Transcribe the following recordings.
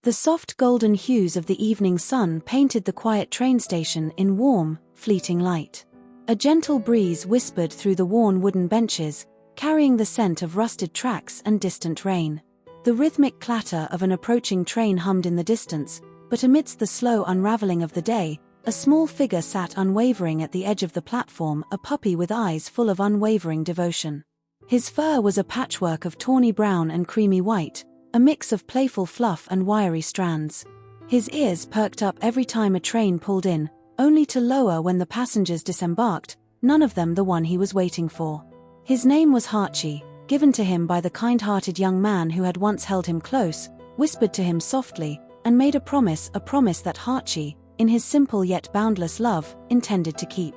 The soft golden hues of the evening sun painted the quiet train station in warm, fleeting light. A gentle breeze whispered through the worn wooden benches, carrying the scent of rusted tracks and distant rain. The rhythmic clatter of an approaching train hummed in the distance, but amidst the slow unraveling of the day, a small figure sat unwavering at the edge of the platform, a puppy with eyes full of unwavering devotion. His fur was a patchwork of tawny brown and creamy white, a mix of playful fluff and wiry strands. His ears perked up every time a train pulled in, only to lower when the passengers disembarked, none of them the one he was waiting for. His name was Archie, given to him by the kind-hearted young man who had once held him close, whispered to him softly, and made a promise that Archie, in his simple yet boundless love, intended to keep.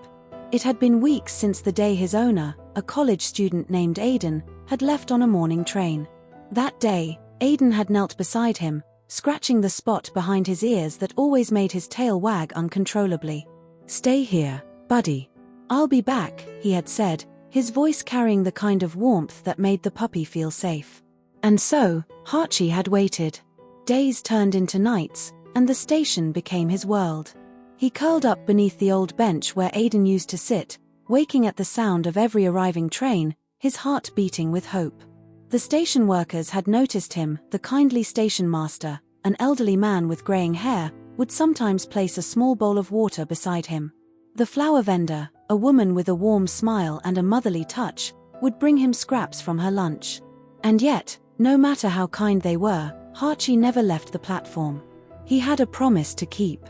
It had been weeks since the day his owner, a college student named Aiden, had left on a morning train. That day, Aiden had knelt beside him, scratching the spot behind his ears that always made his tail wag uncontrollably. "Stay here, buddy. I'll be back," he had said, his voice carrying the kind of warmth that made the puppy feel safe. And so, Archie had waited. Days turned into nights, and the station became his world. He curled up beneath the old bench where Aiden used to sit, waking at the sound of every arriving train, his heart beating with hope. The station workers had noticed him. The kindly station master, an elderly man with graying hair, would sometimes place a small bowl of water beside him. The flower vendor, a woman with a warm smile and a motherly touch, would bring him scraps from her lunch. And yet, no matter how kind they were, Archie never left the platform. He had a promise to keep.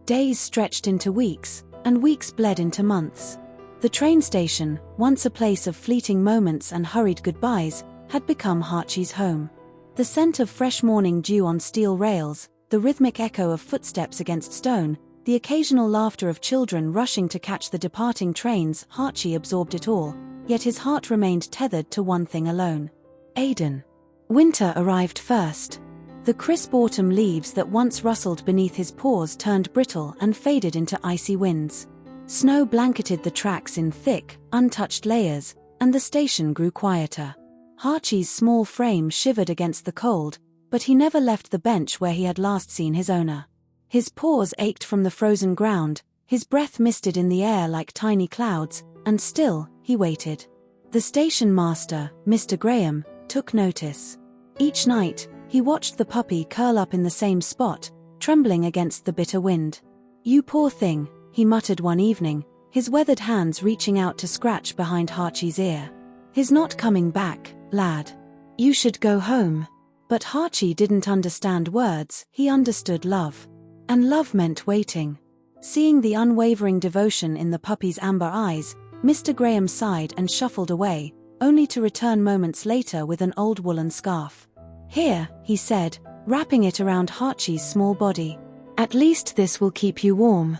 Days stretched into weeks, and weeks bled into months. The train station, once a place of fleeting moments and hurried goodbyes, had become Archie's home. The scent of fresh morning dew on steel rails, the rhythmic echo of footsteps against stone, the occasional laughter of children rushing to catch the departing trains, Archie absorbed it all, yet his heart remained tethered to one thing alone: Aiden. Winter arrived first. The crisp autumn leaves that once rustled beneath his paws turned brittle and faded into icy winds. Snow blanketed the tracks in thick, untouched layers, and the station grew quieter. Archie's small frame shivered against the cold, but he never left the bench where he had last seen his owner. His paws ached from the frozen ground, his breath misted in the air like tiny clouds, and still, he waited. The station master, Mr. Graham, took notice. Each night, he watched the puppy curl up in the same spot, trembling against the bitter wind. "You poor thing," he muttered one evening, his weathered hands reaching out to scratch behind Archie's ear. "He's not coming back, lad. You should go home." But Archie didn't understand words, he understood love. And love meant waiting. Seeing the unwavering devotion in the puppy's amber eyes, Mr. Graham sighed and shuffled away, only to return moments later with an old woolen scarf. "Here," he said, wrapping it around Archie's small body. "At least this will keep you warm."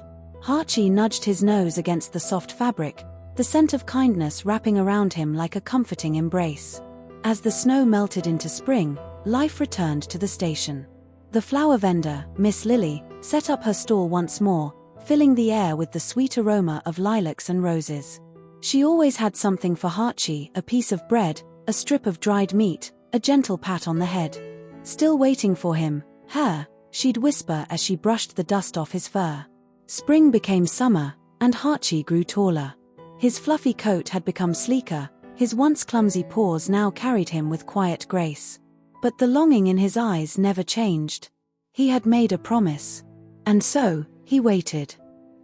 Archie nudged his nose against the soft fabric, the scent of kindness wrapping around him like a comforting embrace. As the snow melted into spring, life returned to the station. The flower vendor, Miss Lily, set up her stall once more, filling the air with the sweet aroma of lilacs and roses. She always had something for Archie: a piece of bread, a strip of dried meat, a gentle pat on the head. "Still waiting for him, her," she'd whisper as she brushed the dust off his fur. Spring became summer, and Archie grew taller. His fluffy coat had become sleeker, his once clumsy paws now carried him with quiet grace. But the longing in his eyes never changed. He had made a promise. And so, he waited.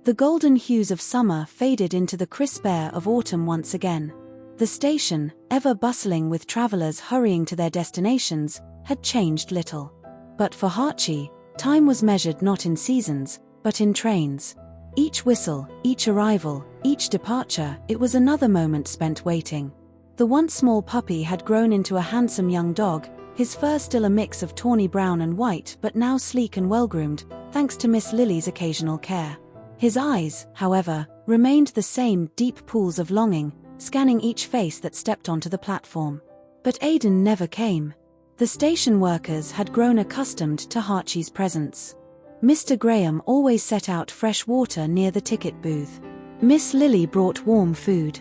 The golden hues of summer faded into the crisp air of autumn once again. The station, ever bustling with travelers hurrying to their destinations, had changed little. But for Archie, time was measured not in seasons, but in trains. Each whistle, each arrival, each departure, it was another moment spent waiting. The once small puppy had grown into a handsome young dog, his fur still a mix of tawny brown and white but now sleek and well-groomed, thanks to Miss Lily's occasional care. His eyes, however, remained the same deep pools of longing, scanning each face that stepped onto the platform. But Aiden never came. The station workers had grown accustomed to Archie's presence. Mr. Graham always set out fresh water near the ticket booth. Miss Lily brought warm food.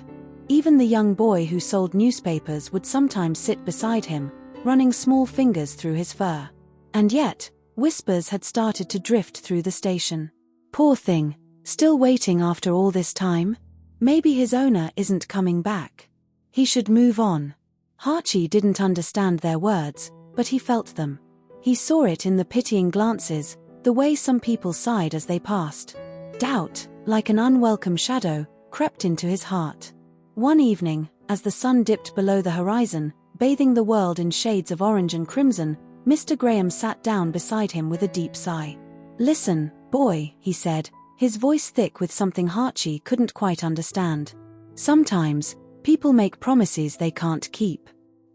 Even the young boy who sold newspapers would sometimes sit beside him, running small fingers through his fur. And yet, Whispers had started to drift through the station. Poor thing, still waiting after all this time? Maybe his owner isn't coming back. He should move on. Archie didn't understand their words, but he felt them. He saw it in the pitying glances, the way some people sighed as they passed. Doubt, like an unwelcome shadow, crept into his heart. One evening, as the sun dipped below the horizon, bathing the world in shades of orange and crimson, Mr. Graham sat down beside him with a deep sigh. "Listen, boy," he said, his voice thick with something Archie couldn't quite understand. "Sometimes, people make promises they can't keep."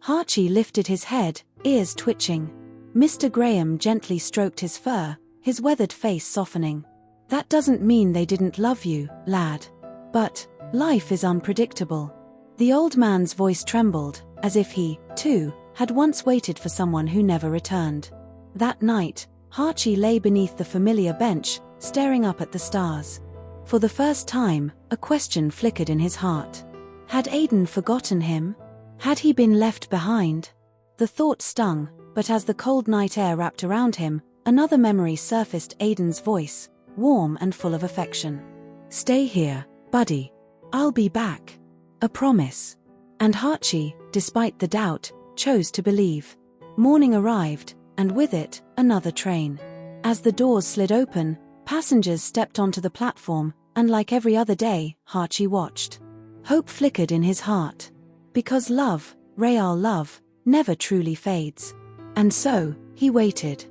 Archie lifted his head, ears twitching. Mr. Graham gently stroked his fur, his weathered face softening. "That doesn't mean they didn't love you, lad. But, life is unpredictable." The old man's voice trembled, as if he, too, had once waited for someone who never returned. That night, Archie lay beneath the familiar bench, staring up at the stars. For the first time, a question flickered in his heart. Had Aidan forgotten him? Had he been left behind? The thought stung, but as the cold night air wrapped around him, another memory surfaced: Aidan's voice, warm and full of affection. "Stay here, buddy. I'll be back. A promise." And Archie, despite the doubt, chose to believe. Morning arrived, and with it, another train. As the doors slid open, passengers stepped onto the platform, and like every other day, Archie watched. Hope flickered in his heart. Because love, real love, never truly fades. And so, he waited.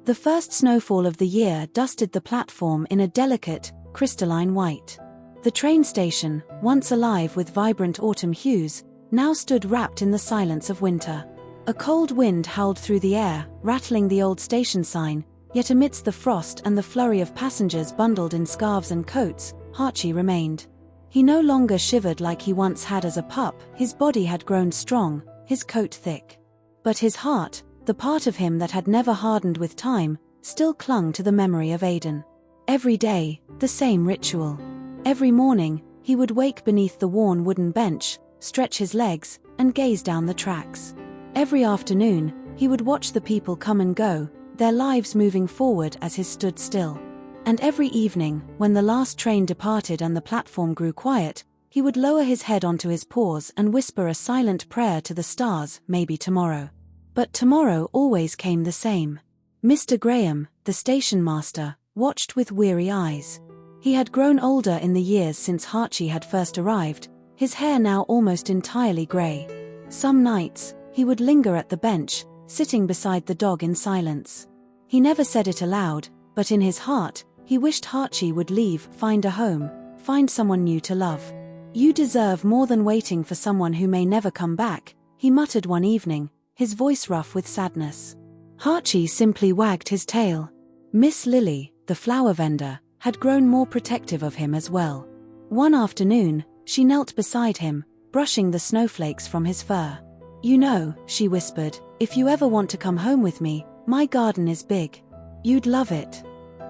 The first snowfall of the year dusted the platform in a delicate, crystalline white. The train station, once alive with vibrant autumn hues, now stood wrapped in the silence of winter. A cold wind howled through the air, rattling the old station sign, yet amidst the frost and the flurry of passengers bundled in scarves and coats, Archie remained. He no longer shivered like he once had as a pup, his body had grown strong, his coat thick. But his heart, the part of him that had never hardened with time, still clung to the memory of Aidan. Every day, the same ritual. Every morning, he would wake beneath the worn wooden bench, stretch his legs, and gaze down the tracks. Every afternoon, he would watch the people come and go, their lives moving forward as his stood still. And every evening, when the last train departed and the platform grew quiet, he would lower his head onto his paws and whisper a silent prayer to the stars, maybe tomorrow. But tomorrow always came the same. Mr. Graham, the station master, watched with weary eyes. He had grown older in the years since Archie had first arrived, his hair now almost entirely grey. Some nights, he would linger at the bench, sitting beside the dog in silence. He never said it aloud, but in his heart, he wished Archie would leave, find a home, find someone new to love. "You deserve more than waiting for someone who may never come back," he muttered one evening, his voice rough with sadness. Archie simply wagged his tail. Miss Lily, the flower vendor, had grown more protective of him as well. One afternoon, she knelt beside him, brushing the snowflakes from his fur. "You know," she whispered, "if you ever want to come home with me, my garden is big. You'd love it."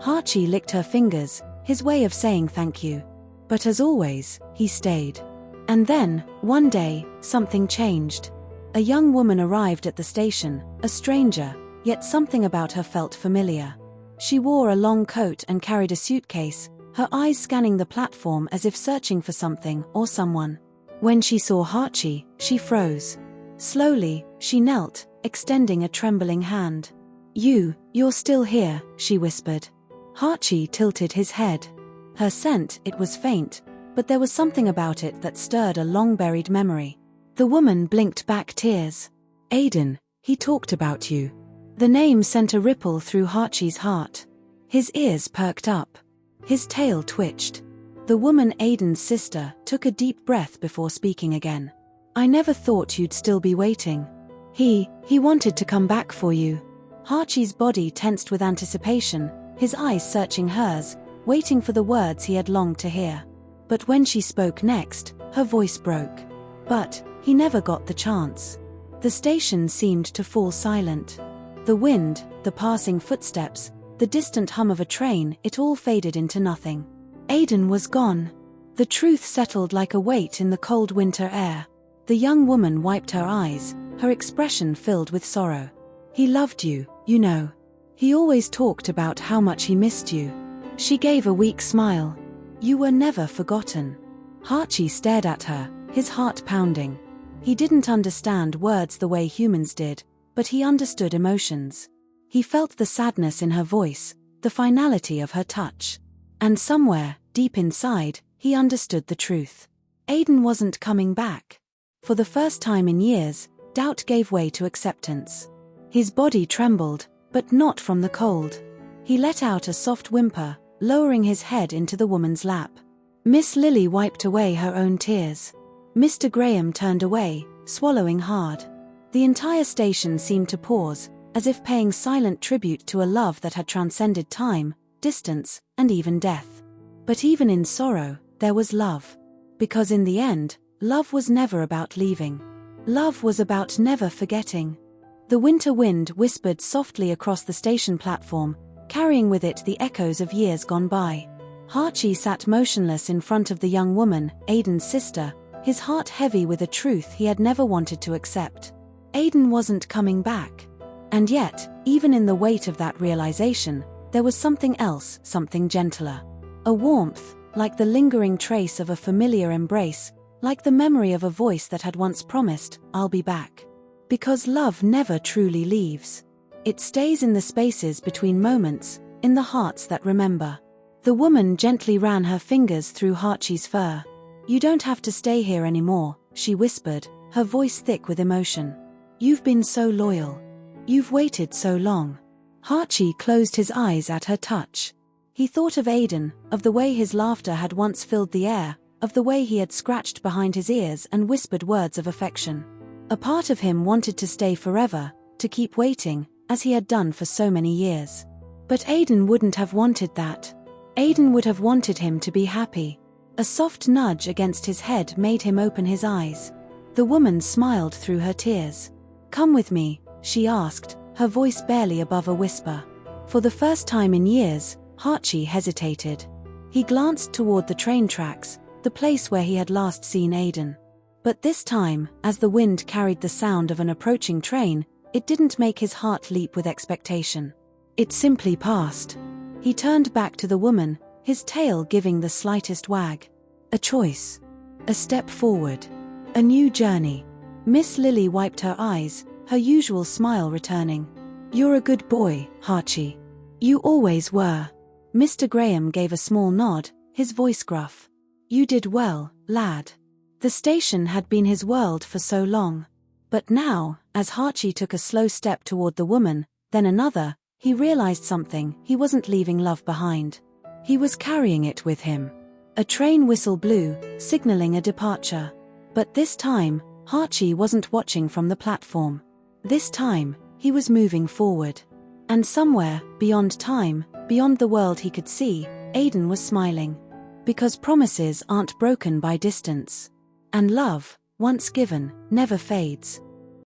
Archie licked her fingers, his way of saying thank you. But as always, he stayed. And then, one day, something changed. A young woman arrived at the station, a stranger, yet something about her felt familiar. She wore a long coat and carried a suitcase, her eyes scanning the platform as if searching for something or someone. When she saw Archie, she froze. Slowly, she knelt, extending a trembling hand. You're still here," she whispered. Archie tilted his head. Her scent, it was faint, but there was something about it that stirred a long-buried memory. The woman blinked back tears. "Aidan, he talked about you." The name sent a ripple through Archie's heart. His ears perked up. His tail twitched. The woman, Aidan's sister, took a deep breath before speaking again. "I never thought you'd still be waiting. He wanted to come back for you." Archie's body tensed with anticipation, his eyes searching hers, waiting for the words he had longed to hear. But when she spoke next, her voice broke. But he never got the chance. The station seemed to fall silent. The wind, the passing footsteps, the distant hum of a train, it all faded into nothing. Aidan was gone. The truth settled like a weight in the cold winter air. The young woman wiped her eyes, her expression filled with sorrow. "He loved you, you know. He always talked about how much he missed you. She gave a weak smile. You were never forgotten. Archie stared at her, his heart pounding. He didn't understand words the way humans did, but he understood emotions. He felt the sadness in her voice, the finality of her touch. And somewhere, deep inside, he understood the truth. Aiden wasn't coming back. For the first time in years, doubt gave way to acceptance. His body trembled, but not from the cold. He let out a soft whimper, lowering his head into the woman's lap. Miss Lily wiped away her own tears. Mr. Graham turned away, swallowing hard. The entire station seemed to pause, as if paying silent tribute to a love that had transcended time, distance, and even death. But even in sorrow, there was love. Because in the end, love was never about leaving. Love was about never forgetting. The winter wind whispered softly across the station platform, carrying with it the echoes of years gone by. Archie sat motionless in front of the young woman, Aiden's sister, his heart heavy with a truth he had never wanted to accept. Aiden wasn't coming back. And yet, even in the weight of that realization, there was something else, something gentler. A warmth, like the lingering trace of a familiar embrace, like the memory of a voice that had once promised, "I'll be back." Because love never truly leaves. It stays in the spaces between moments, in the hearts that remember. The woman gently ran her fingers through Archie's fur. "You don't have to stay here anymore," she whispered, her voice thick with emotion. "You've been so loyal. You've waited so long." Archie closed his eyes at her touch. He thought of Aiden, of the way his laughter had once filled the air, of the way he had scratched behind his ears and whispered words of affection. A part of him wanted to stay forever, to keep waiting, as he had done for so many years. But Aiden wouldn't have wanted that. Aiden would have wanted him to be happy. A soft nudge against his head made him open his eyes. The woman smiled through her tears. "Come with me," she asked, her voice barely above a whisper. For the first time in years, Archie hesitated. He glanced toward the train tracks, the place where he had last seen Aiden. But this time, as the wind carried the sound of an approaching train, it didn't make his heart leap with expectation. It simply passed. He turned back to the woman, his tail giving the slightest wag. A choice. A step forward. A new journey. Miss Lily wiped her eyes, her usual smile returning. "You're a good boy, Archie. You always were." Mr. Graham gave a small nod, his voice gruff. "You did well, lad." The station had been his world for so long. But now, as Archie took a slow step toward the woman, then another, he realized something: he wasn't leaving love behind. He was carrying it with him. A train whistle blew, signaling a departure. But this time, Archie wasn't watching from the platform. This time, he was moving forward. And somewhere, beyond time, beyond the world he could see, Aiden was smiling. Because promises aren't broken by distance. And love, once given, never fades.